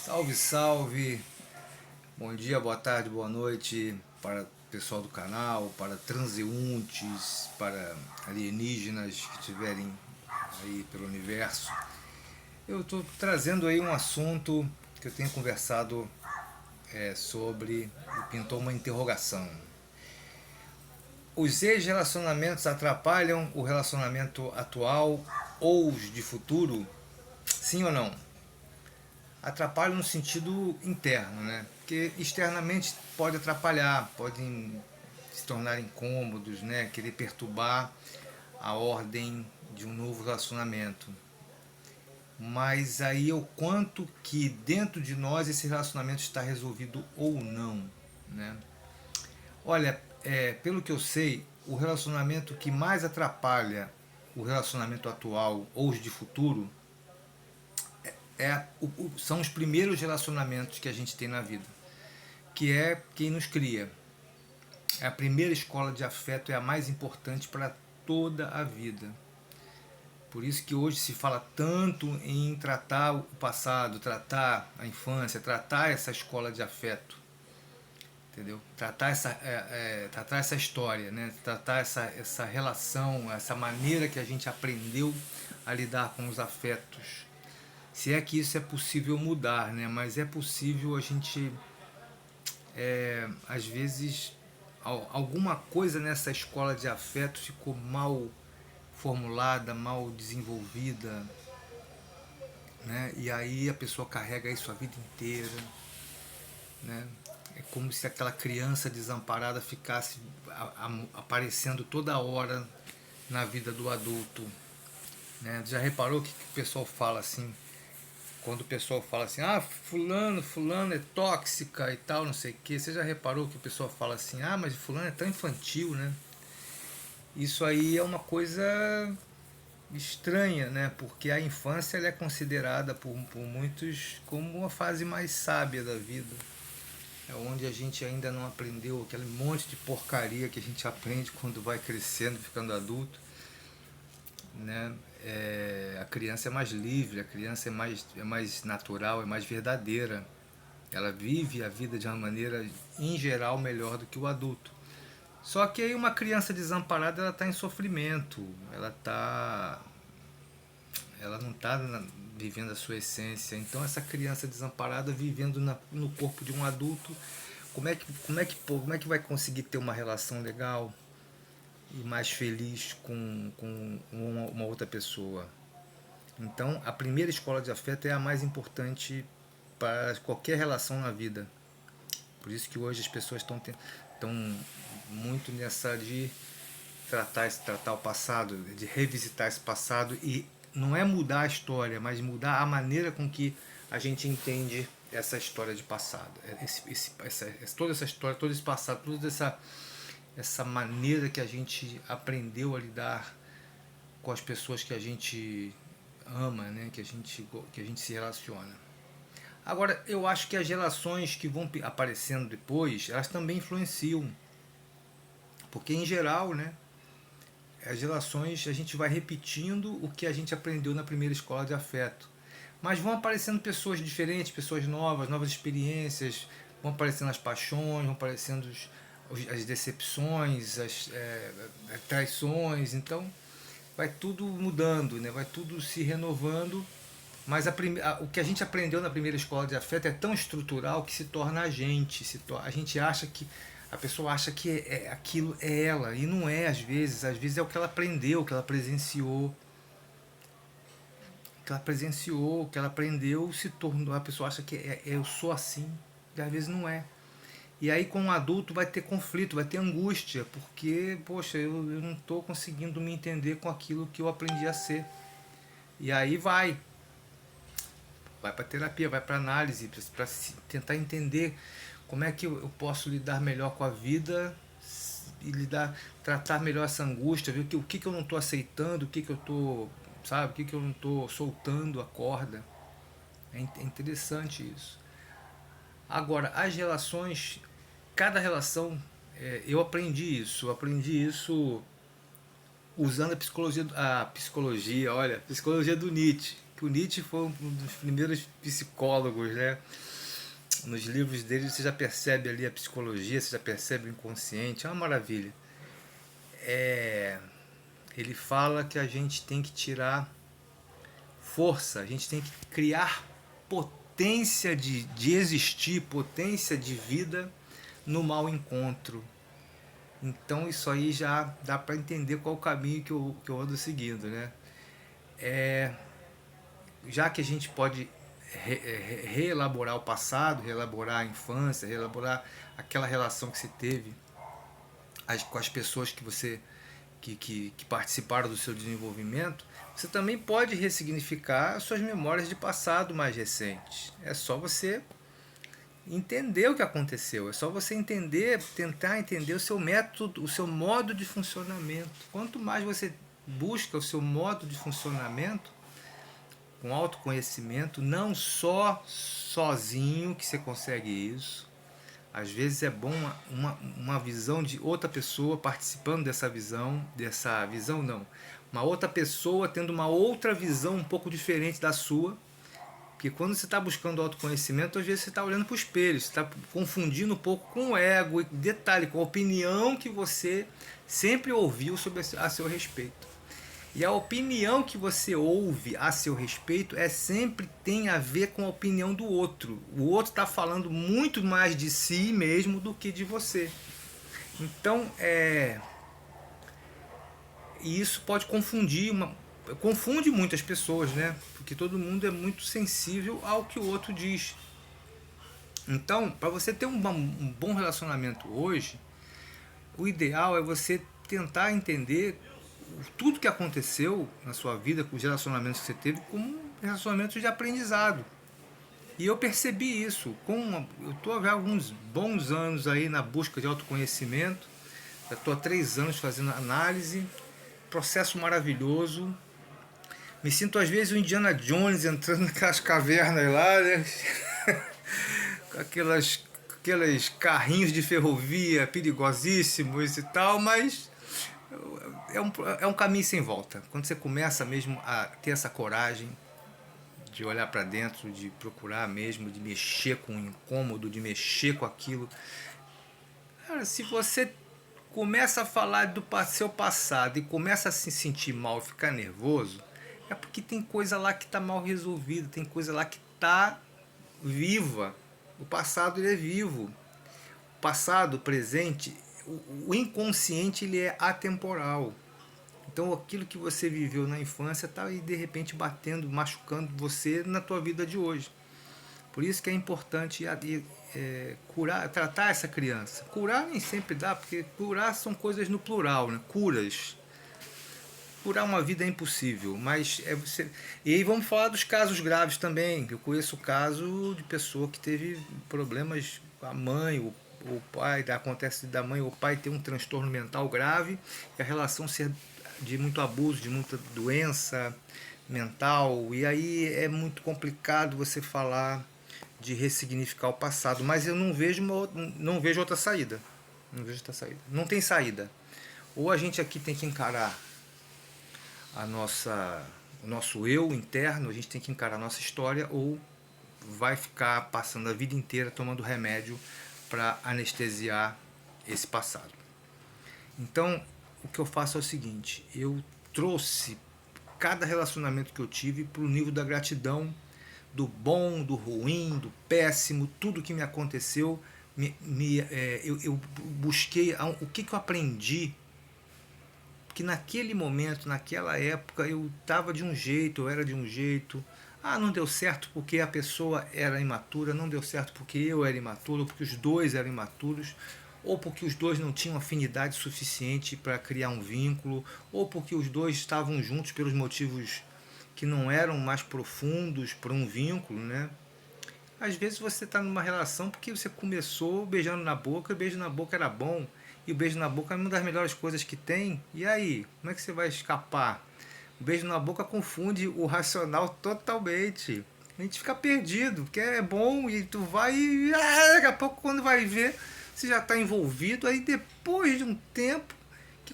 Salve, salve! Bom dia, boa tarde, boa noite para o pessoal do canal, para transeuntes, para alienígenas que estiverem aí pelo universo. Eu estou trazendo aí um assunto que eu tenho conversado sobre e pintou uma interrogação. Os ex-relacionamentos atrapalham o relacionamento atual ou os de futuro? Sim ou não? Atrapalham no sentido interno, né? Porque externamente pode atrapalhar, podem se tornar incômodos, né? Querer perturbar a ordem de um novo relacionamento. Mas aí é o quanto que dentro de nós esse relacionamento está resolvido ou não, né? Olha, pelo que eu sei, o relacionamento que mais atrapalha o relacionamento atual ou os de futuro são os primeiros relacionamentos que a gente tem na vida, que é quem nos cria. A primeira escola de afeto é a mais importante para toda a vida. Por isso que hoje se fala tanto em tratar o passado, tratar a infância, tratar essa escola de afeto, entendeu? Tratar essa história, né? Tratar essa relação, essa maneira que a gente aprendeu a lidar com os afetos. Se é que isso é possível mudar, né? Mas é possível a gente, às vezes, alguma coisa nessa escola de afeto ficou mal formulada, mal desenvolvida, né? E aí a pessoa carrega isso a vida inteira, né? É como se aquela criança desamparada ficasse aparecendo toda hora na vida do adulto, né? Já reparou que o pessoal fala assim? Quando o pessoal fala assim, ah, fulano é tóxica e tal, não sei o que, você já reparou que o pessoal fala assim, ah, mas fulano é tão infantil, né? Isso aí é uma coisa estranha, né? Porque a infância ela é considerada por muitos como uma fase mais sábia da vida. É onde a gente ainda não aprendeu aquele monte de porcaria que a gente aprende quando vai crescendo, ficando adulto, né? A criança é mais livre, a criança é mais natural, é mais verdadeira. Ela vive a vida de uma maneira, em geral, melhor do que o adulto. Só que aí uma criança desamparada ela está em sofrimento, ela não está vivendo a sua essência. Então essa criança desamparada vivendo no corpo de um adulto, como é que vai conseguir ter uma relação legal e mais feliz com uma outra pessoa? Então, a primeira escola de afeto é a mais importante para qualquer relação na vida. Por isso que hoje as pessoas estão muito nessa de tratar o passado, de revisitar esse passado e não é mudar a história, mas mudar a maneira com que a gente entende essa história de passado. Toda essa história, todo esse passado, toda essa maneira que a gente aprendeu a lidar com as pessoas que a gente ama, né? Que a gente se relaciona. Agora, eu acho que as relações que vão aparecendo depois, elas também influenciam. Porque, em geral, né, as relações a gente vai repetindo o que a gente aprendeu na primeira escola de afeto. Mas vão aparecendo pessoas diferentes, pessoas novas, novas experiências, vão aparecendo as paixões, vão aparecendo as decepções, as traições. Então, vai tudo mudando, né? Vai tudo se renovando, mas o que a gente aprendeu na primeira escola de afeto é tão estrutural que se torna a gente. A gente acha que a pessoa acha que aquilo é ela e não é às vezes é o que ela aprendeu, o que ela presenciou, o que ela aprendeu se tornou. A pessoa acha que eu sou assim e às vezes não é. E aí com o adulto vai ter conflito, vai ter angústia, porque, poxa, eu não estou conseguindo me entender com aquilo que eu aprendi a ser. E aí vai para terapia, vai para análise, para tentar entender como é que eu posso lidar melhor com a vida e tratar melhor essa angústia, ver o que eu não estou aceitando, o que eu estou, sabe, o que eu não estou soltando a corda. É interessante isso. Agora, as relações, cada relação, eu aprendi isso usando a psicologia, olha, psicologia do Nietzsche. que o Nietzsche foi um dos primeiros psicólogos, né? Nos livros dele você já percebe ali a psicologia, você já percebe o inconsciente, é uma maravilha. É, ele fala que a gente tem que tirar força, a gente tem que criar potência de existir, potência de vida no mau encontro. Então isso aí já dá para entender qual o caminho que eu ando seguindo, né? É, já que a gente pode reelaborar o passado, reelaborar a infância, reelaborar aquela relação que você teve com as pessoas que você que participaram do seu desenvolvimento, você também pode ressignificar as suas memórias de passado mais recentes. É só você entender o que aconteceu, é só você entender, tentar entender o seu método, o seu modo de funcionamento. Quanto mais você busca o seu modo de funcionamento, com autoconhecimento, não só sozinho que você consegue isso. Às vezes é bom uma visão de outra pessoa participando dessa visão não, uma outra pessoa tendo uma outra visão um pouco diferente da sua, porque quando você está buscando autoconhecimento, às vezes você está olhando para o espelho, você está confundindo um pouco com o ego, e detalhe, com a opinião que você sempre ouviu sobre a seu respeito. E a opinião que você ouve a seu respeito sempre tem a ver com a opinião do outro. O outro está falando muito mais de si mesmo do que de você. Então, e isso pode confunde muitas pessoas, né? Porque todo mundo é muito sensível ao que o outro diz. Então, para você ter um bom relacionamento hoje, o ideal é você tentar entender tudo que aconteceu na sua vida, com os relacionamentos que você teve, como relacionamentos de aprendizado. E eu percebi isso. Eu estou há alguns bons anos aí na busca de autoconhecimento. Já estou há 3 anos fazendo análise. Processo maravilhoso. Me sinto às vezes o Indiana Jones entrando naquelas cavernas lá, né? Com aqueles carrinhos de ferrovia perigosíssimos e tal, mas é um caminho sem volta. Quando você começa mesmo a ter essa coragem de olhar para dentro, de procurar mesmo, de mexer com o incômodo, de mexer com aquilo. Cara, se você começa a falar do seu passado e começa a se sentir mal, ficar nervoso, é porque tem coisa lá que está mal resolvida, tem coisa lá que está viva. O passado ele é vivo. O passado, o presente, o inconsciente ele é atemporal. Então aquilo que você viveu na infância está aí de repente batendo, machucando você na tua vida de hoje. Por isso que é importante curar, tratar essa criança. Curar nem sempre dá, porque curar são coisas no plural, né? Curas. Curar uma vida é impossível, mas é você. E aí vamos falar dos casos graves também. Eu conheço o caso de pessoa que teve problemas com a mãe, o pai, acontece da mãe ou pai ter um transtorno mental grave e a relação ser de muito abuso, de muita doença mental, e aí é muito complicado você falar de ressignificar o passado, mas eu não vejo outra saída. Não vejo outra saída. Não tem saída. Ou a gente aqui tem que encarar o nosso eu interno, a gente tem que encarar a nossa história, ou vai ficar passando a vida inteira tomando remédio para anestesiar esse passado. Então, o que eu faço é o seguinte: eu trouxe cada relacionamento que eu tive para o nível da gratidão, do bom, do ruim, do péssimo, tudo que me aconteceu. Eu busquei o que eu aprendi, porque naquele momento, naquela época, eu estava de um jeito, eu era de um jeito. Não deu certo porque a pessoa era imatura, não deu certo porque eu era imaturo, porque os dois eram imaturos, ou porque os dois não tinham afinidade suficiente para criar um vínculo, ou porque os dois estavam juntos pelos motivos que não eram mais profundos para um vínculo, né? Às vezes você está numa relação porque você começou beijando na boca, o beijo na boca era bom, e o beijo na boca é uma das melhores coisas que tem, e aí, como é que você vai escapar? O beijo na boca confunde o racional totalmente. A gente fica perdido, porque é bom e tu vai e daqui a pouco quando vai ver, você já está envolvido, aí depois de um tempo que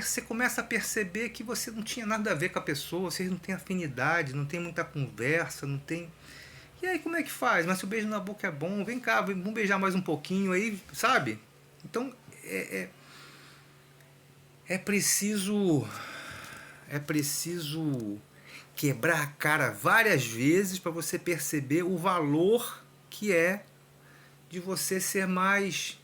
você começa a perceber que você não tinha nada a ver com a pessoa, vocês não têm afinidade, não tem muita conversa, não tem. E aí como é que faz? Mas se o beijo na boca é bom, vem cá, vamos beijar mais um pouquinho aí, sabe? Então é preciso é preciso quebrar a cara várias vezes para você perceber o valor que é de você ser mais,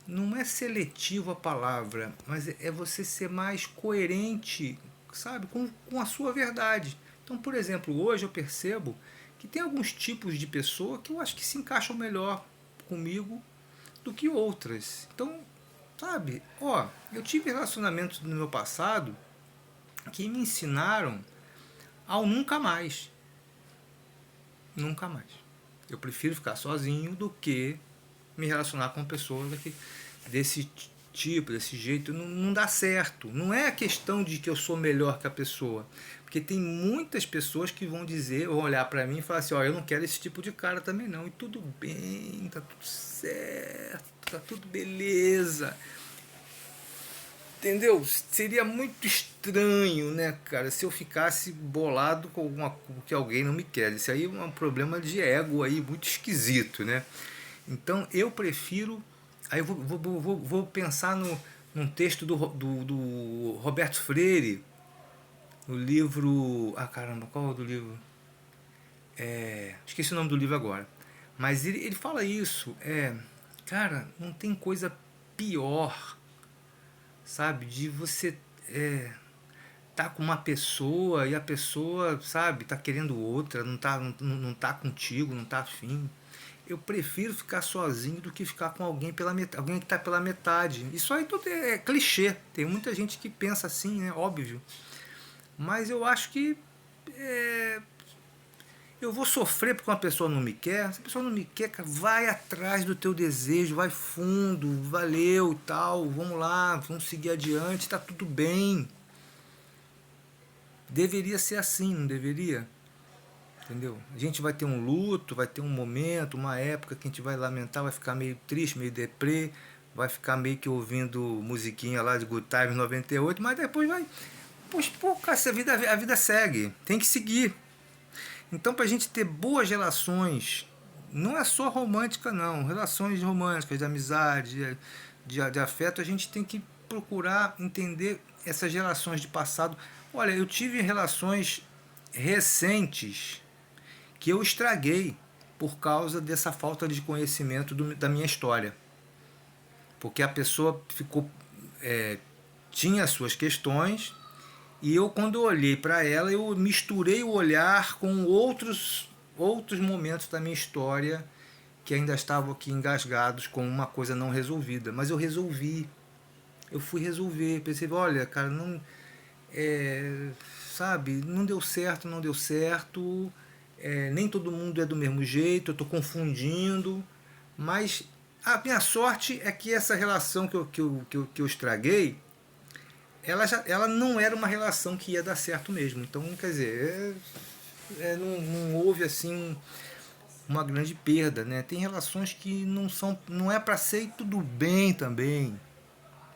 não é seletivo a palavra, mas é você ser mais coerente, sabe, com a sua verdade. Então, por exemplo, hoje eu percebo que tem alguns tipos de pessoa que eu acho que se encaixam melhor comigo do que outras. Então, sabe, ó, eu tive relacionamentos no meu passado que me ensinaram ao nunca mais. Nunca mais. Eu prefiro ficar sozinho do que me relacionar com pessoas desse tipo, desse jeito. Não, não dá certo. Não é a questão de que eu sou melhor que a pessoa. Porque tem muitas pessoas que vão dizer, vão olhar pra mim e falar assim, ó, eu não quero esse tipo de cara também não. E tudo bem, tá tudo certo, tá tudo beleza. Entendeu? Seria muito estranho, né, cara, se eu ficasse bolado com alguma coisa que alguém não me quer. Isso aí é um problema de ego aí muito esquisito, né? Então eu prefiro. Aí eu vou pensar num texto do Roberto Freire, no livro. Ah, caramba, qual é o do livro? Esqueci o nome do livro agora. Mas ele fala isso. Cara, não tem coisa pior, sabe? De você tá com uma pessoa e a pessoa, sabe, tá querendo outra, não tá contigo, não tá afim. Eu prefiro ficar sozinho do que ficar com alguém pela metade, alguém que tá pela metade. Isso aí tudo é clichê. Tem muita gente que pensa assim, né? Óbvio. Mas eu acho que eu vou sofrer porque uma pessoa não me quer. Se a pessoa não me quer, cara, vai atrás do teu desejo, vai fundo, valeu e tal, vamos lá, vamos seguir adiante, tá tudo bem. Deveria ser assim, não deveria? Entendeu? A gente vai ter um luto, vai ter um momento, uma época que a gente vai lamentar, vai ficar meio triste, meio deprê, vai ficar meio que ouvindo musiquinha lá de Good Times 98, mas depois vai. Pois, pô, cara, a vida segue, tem que seguir. Então, pra gente ter boas relações, não é só romântica, não, relações românticas, de amizade, de afeto, a gente tem que procurar entender essas relações de passado. Olha, eu tive relações recentes que eu estraguei por causa dessa falta de conhecimento da minha história. Porque a pessoa ficou. Tinha as suas questões, e eu, quando eu olhei para ela, eu misturei o olhar com outros momentos da minha história que ainda estavam aqui engasgados com uma coisa não resolvida. Mas eu resolvi. Eu fui resolver. Pensei, olha, cara, não. É, sabe, não deu certo, não deu certo. Nem todo mundo é do mesmo jeito, eu estou confundindo, mas a minha sorte é que essa relação que eu estraguei, ela não era uma relação que ia dar certo mesmo. Então, quer dizer, não houve assim uma grande perda, né? Tem relações que não é para ser e tudo bem também,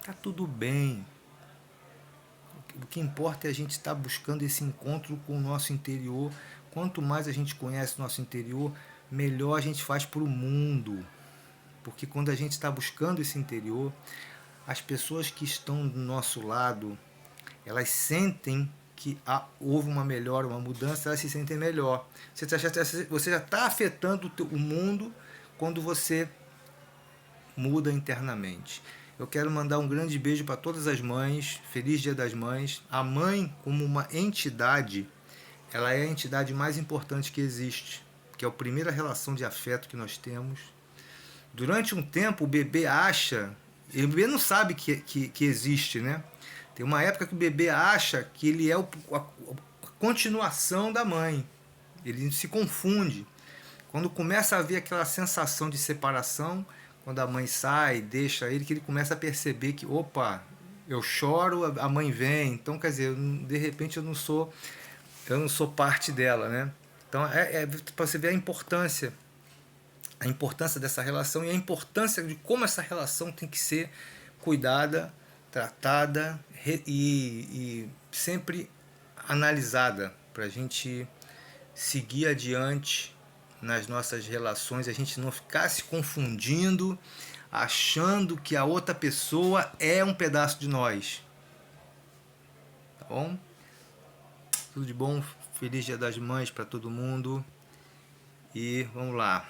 tá tudo bem. O que importa é a gente estar buscando esse encontro com o nosso interior. Quanto mais a gente conhece o nosso interior, melhor a gente faz para o mundo. Porque quando a gente está buscando esse interior, as pessoas que estão do nosso lado, elas sentem que houve uma melhora, uma mudança, elas se sentem melhor. Você já está afetando o mundo quando você muda internamente. Eu quero mandar um grande beijo para todas as mães. Feliz Dia das Mães. A mãe, como uma entidade, ela é a entidade mais importante que existe, que é a primeira relação de afeto que nós temos. Durante um tempo, o bebê acha, e o bebê não sabe que existe, né? Tem uma época que o bebê acha que ele é a continuação da mãe. Ele se confunde. Quando começa a haver aquela sensação de separação, quando a mãe sai, deixa ele, que ele começa a perceber que, opa, eu choro, a mãe vem. Então, quer dizer, de repente eu não sou parte dela, né? Então, para você ver a importância dessa relação e a importância de como essa relação tem que ser cuidada tratada e sempre analisada para a gente seguir adiante nas nossas relações, a gente não ficar se confundindo, achando que a outra pessoa é um pedaço de nós. Tá bom? Tudo de bom, feliz Dia das Mães para todo mundo e vamos lá.